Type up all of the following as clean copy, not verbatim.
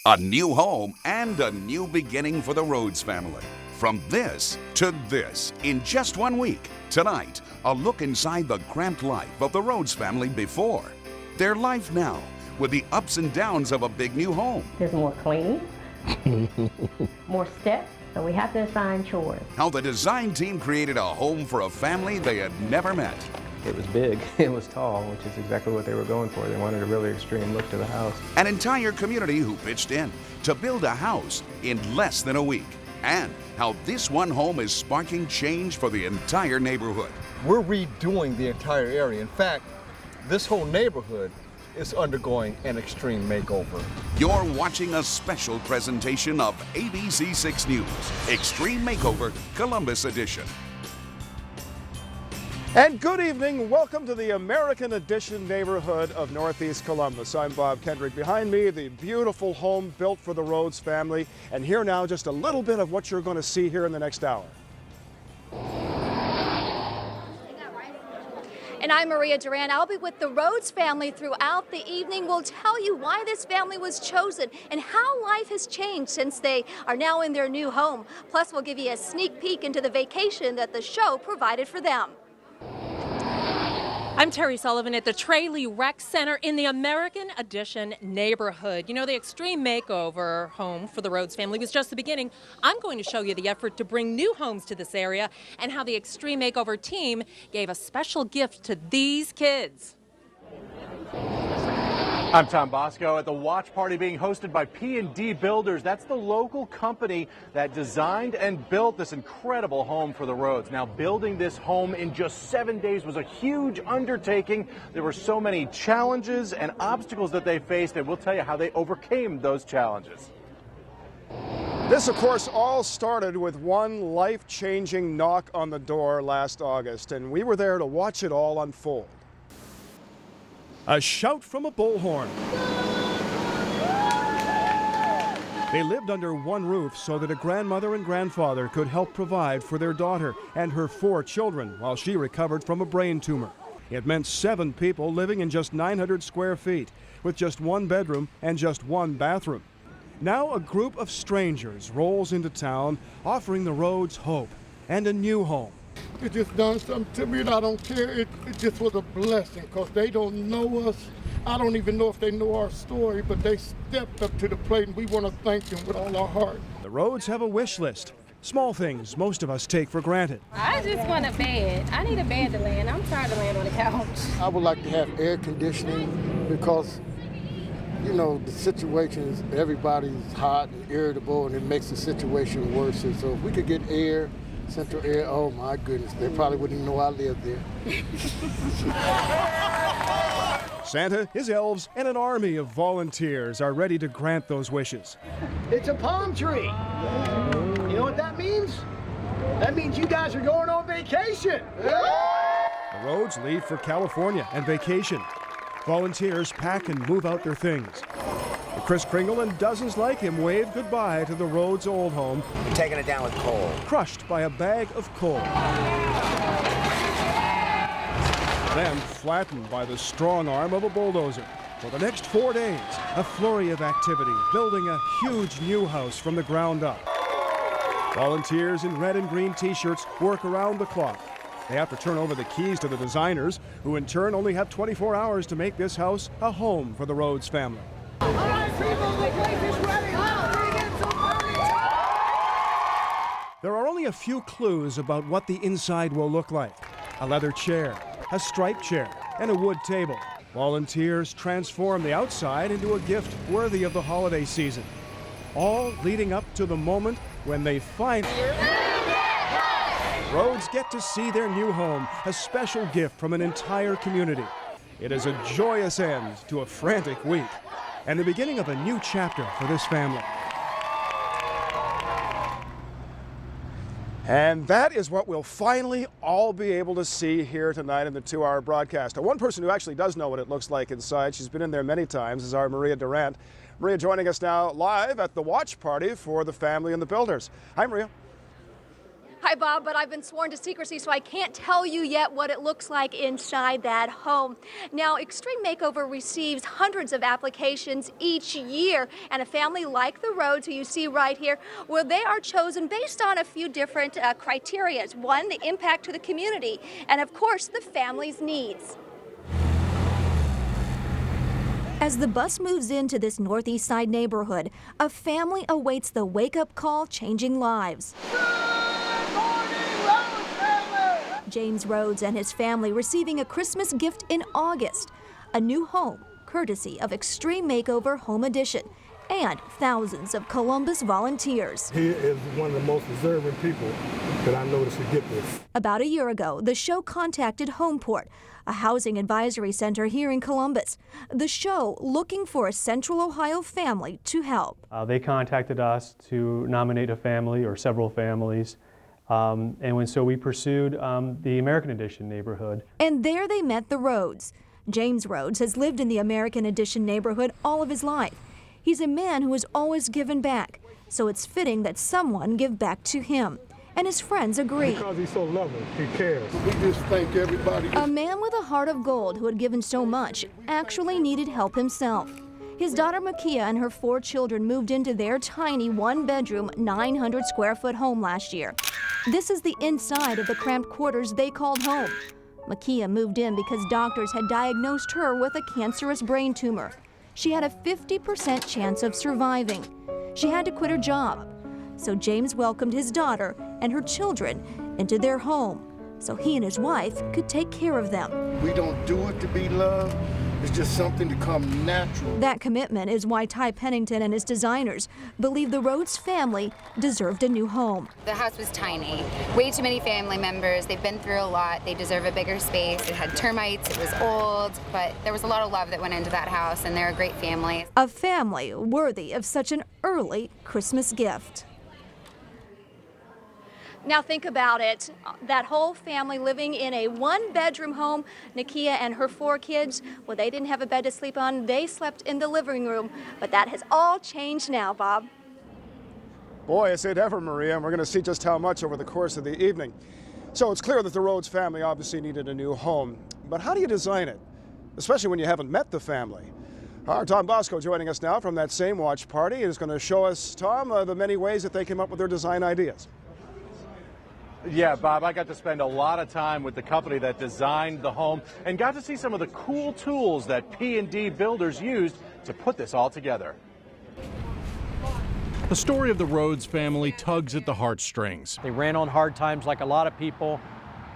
A new home and a new beginning for the Rhodes family. From this to this in just 1 week. Tonight, a look inside the cramped life of the Rhodes family before. Their life now, with the ups and downs of a big new home. There's more cleaning, more steps, so we have to assign chores. How the design team created a home for a family they had never met. It was big, it was tall, which is exactly what they were going for. They wanted a really extreme look to the house. An entire community who pitched in to build a house in less than a week. And how this one home is sparking change for the entire neighborhood. We're redoing the entire area. In fact, this whole neighborhood is undergoing an extreme makeover. You're watching a special presentation of ABC 6 News, Extreme Makeover, Columbus Edition. And good evening. Welcome to the American Edition neighborhood of Northeast Columbus. I'm Bob Kendrick. Behind me, the beautiful home built for the Rhodes family. And here now, just a little bit of what you're going to see here in the next hour. And I'm Maria Duran. I'll be with the Rhodes family throughout the evening. We'll tell you why this family was chosen and how life has changed since they are now in their new home. Plus, we'll give you a sneak peek into the vacation that the show provided for them. I'm Terry Sullivan at the Tralee Rec Center in the American Edition neighborhood. You know, the Extreme Makeover home for the Rhodes family was just the beginning. I'm going to show you the effort to bring new homes to this area and how the Extreme Makeover team gave a special gift to these kids. I'm Tom Bosco at the watch party being hosted by P&D Builders. That's the local company that designed and built this incredible home for the Rhodes. Now, building this home in just 7 days was a huge undertaking. There were so many challenges and obstacles that they faced, and we'll tell you how they overcame those challenges. This, of course, all started with one life-changing knock on the door last August, and we were there to watch it all unfold. A shout from a bullhorn. They lived under one roof so that a grandmother and grandfather could help provide for their daughter and her 4 children while she recovered from a brain tumor. It meant 7 people living in just 900 square feet with just 1 bedroom and just 1 bathroom. Now a group of strangers rolls into town offering the Rhodes hope and a new home. It just done something to me, and I don't care. It just was a blessing because they don't know us. I don't even know if they know our story, but they stepped up to the plate, and we want to thank them with all our heart. The Rhodes have a wish list. Small things most of us take for granted. I just want a bed. I need a bed to land. I'm tired of laying on the couch. I would like to have air conditioning because, you know, the situation is everybody's hot and irritable, and it makes the situation worse. And so if we could get air, central air, oh my goodness, they probably wouldn't even know I lived there. Santa, his elves, and an army of volunteers are ready to grant those wishes. It's a palm tree. You know what that means? That means you guys are going on vacation. The Rhodes leave for California and vacation. Volunteers pack and move out their things. Chris Kringle and dozens like him wave goodbye to the Rhodes old home. We're taking it down with coal. Crushed by a bag of coal. Then flattened by the strong arm of a bulldozer. For the next 4 days, a flurry of activity, building a huge new house from the ground up. Volunteers in red and green t-shirts work around the clock. They have to turn over the keys to the designers, who in turn only have 24 hours to make this house a home for the Rhodes family. All right, people, the place is ready. Bring in some party. There are only a few clues about what the inside will look like. A leather chair, a striped chair, and a wood table. Volunteers transform the outside into a gift worthy of the holiday season. All leading up to the moment when they finally... Rhodes get to see their new home, a special gift from an entire community. It is a joyous end to a frantic week, and the beginning of a new chapter for this family. And that is what we'll finally all be able to see here tonight in the 2-hour broadcast. Now, one person who actually does know what it looks like inside, she's been in there many times, is our Maria Durant. Maria joining us now live at the watch party for the family and the builders. Hi, Maria. Hi, Hi, Bob, but I've been sworn to secrecy, so I can't tell you yet what it looks like inside that home. Now, Extreme Makeover receives hundreds of applications each year, and a family like the Rhodes, who you see right here, well, they are chosen based on a few different criteria. One, the impact to the community, and of course, the family's needs. As the bus moves into this Northeast Side neighborhood, a family awaits the wake-up call changing lives. Good morning, Rhodes family! James Rhodes and his family receiving a Christmas gift in August, a new home courtesy of Extreme Makeover Home Edition, and thousands of Columbus volunteers. He is one of the most deserving people that I know to get this. About a year ago, the show contacted Homeport, a housing advisory center here in Columbus. The show looking for a Central Ohio family to help. They contacted us to nominate a family or several families, so we pursued the American Edition neighborhood. And there they met the Rhodes. James Rhodes has lived in the American Edition neighborhood all of his life. He's a man who has always given back, so it's fitting that someone give back to him. And his friends agree. Because he's so loving, he cares. We just thank everybody. A man with a heart of gold who had given so much actually needed help himself. His daughter Makeover and her 4 children moved into their tiny 1-bedroom, 900-square-foot home last year. This is the inside of the cramped quarters they called home. Makeover moved in because doctors had diagnosed her with a cancerous brain tumor. She had a 50% chance of surviving. She had to quit her job. So James welcomed his daughter and her children into their home so he and his wife could take care of them. We don't do it to be loved. It's just something to come natural. That commitment is why Ty Pennington and his designers believe the Rhodes family deserved a new home. The house was tiny. Way too many family members. They've been through a lot. They deserve a bigger space. It had termites. It was old. But there was a lot of love that went into that house, and they're a great family. A family worthy of such an early Christmas gift. Now think about it, that whole family living in a 1-bedroom home. Nakia and her 4 kids, well, they didn't have a bed to sleep on. They slept in the living room, but that has all changed now, Bob. Boy, is it ever, Maria, and we're going to see just how much over the course of the evening. So it's clear that the Rhodes family obviously needed a new home, but how do you design it, especially when you haven't met the family? Our Tom Bosco joining us now from that same watch party is going to show us, Tom, the many ways that they came up with their design ideas. Yeah, Bob, I got to spend a lot of time with the company that designed the home and got to see some of the cool tools that P&D builders used to put this all together. The story of the Rhodes family tugs at the heartstrings. They ran on hard times like a lot of people.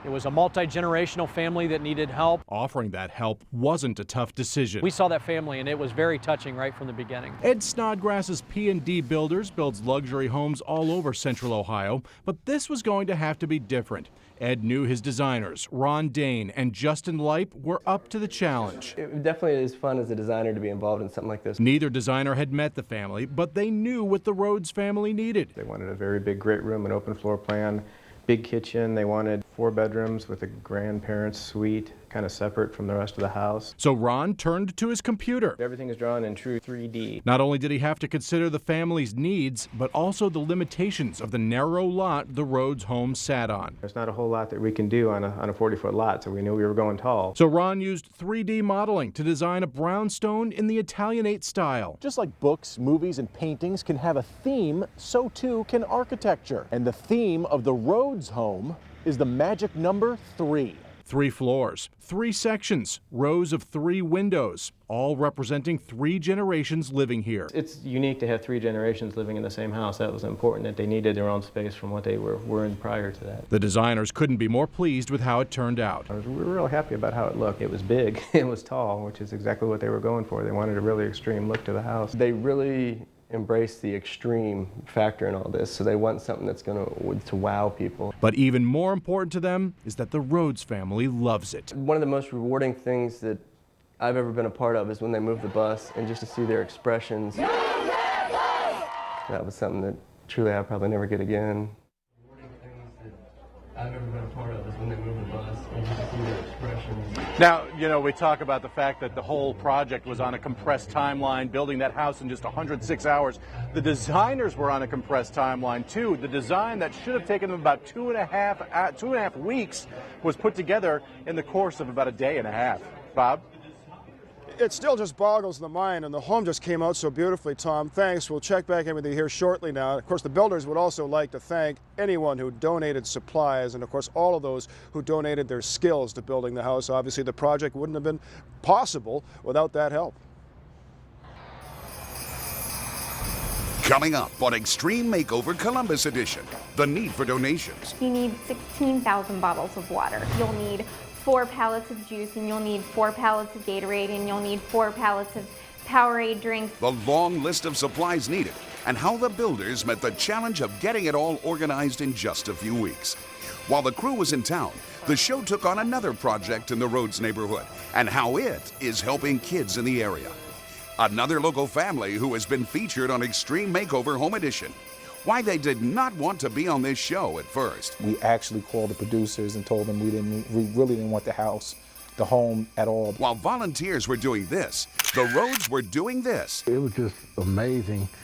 It was a multi-generational family that needed help. Offering that help wasn't a tough decision. We saw that family and it was very touching right from the beginning. Ed Snodgrass's P&D Builders builds luxury homes all over Central Ohio, but this was going to have to be different. Ed knew his designers, Ron Dane and Justin Leip, were up to the challenge. It definitely is fun as a designer to be involved in something like this. Neither designer had met the family, but they knew what the Rhodes family needed. They wanted a very big great room, an open floor plan, big kitchen. They wanted 4 bedrooms with a grandparents' suite, kind of separate from the rest of the house. So Ron turned to his computer. Everything is drawn in true 3D. Not only did he have to consider the family's needs, but also the limitations of the narrow lot the Rhodes home sat on. There's not a whole lot that we can do on a 40-foot lot, so we knew we were going tall. So Ron used 3D modeling to design a brownstone in the Italianate style. Just like books, movies, and paintings can have a theme, so too can architecture. And the theme of the Rhodes home is the magic number 3. 3 floors, 3 sections, rows of 3 windows, all representing 3 generations living here. It's unique to have 3 generations living in the same house. That was important, that they needed their own space from what they were in prior to that. The designers couldn't be more pleased with how it turned out. We were real happy about how it looked. It was big, it was tall, which is exactly what they were going for. They wanted a really extreme look to the house. They really embrace the extreme factor in all this, so they want something that's going to wow people. But even more important to them is that the Rhodes family loves it. One of the most rewarding things that I've ever been a part of is when they move the bus and just to see their expressions. That was something that truly I'll probably never get again. Rewarding things that I've ever been a part of is when they move the bus and just to see their expressions. Now, you know, we talk about the fact that the whole project was on a compressed timeline, building that house in just 106 hours. The designers were on a compressed timeline, too. The design that should have taken them about two and a half weeks was put together in the course of about a day and a half. Bob? It still just boggles the mind, and the home just came out so beautifully, Tom. Thanks. We'll check back in with you here shortly now. Of course, the builders would also like to thank anyone who donated supplies, and of course, all of those who donated their skills to building the house. Obviously, the project wouldn't have been possible without that help. Coming up on Extreme Makeover Columbus Edition, the need for donations. You need 16,000 bottles of water. You'll need 4 pallets of juice, and you'll need 4 pallets of Gatorade, and you'll need 4 pallets of Powerade drinks. The long list of supplies needed, and how the builders met the challenge of getting it all organized in just a few weeks. While the crew was in town, the show took on another project in the Rhodes neighborhood, and how it is helping kids in the area. Another local family who has been featured on Extreme Makeover Home Edition. Why they did not want to be on this show at first. We actually called the producers and told them we really didn't want the home at all. While volunteers were doing this, the Rhodes were doing this. It was just amazing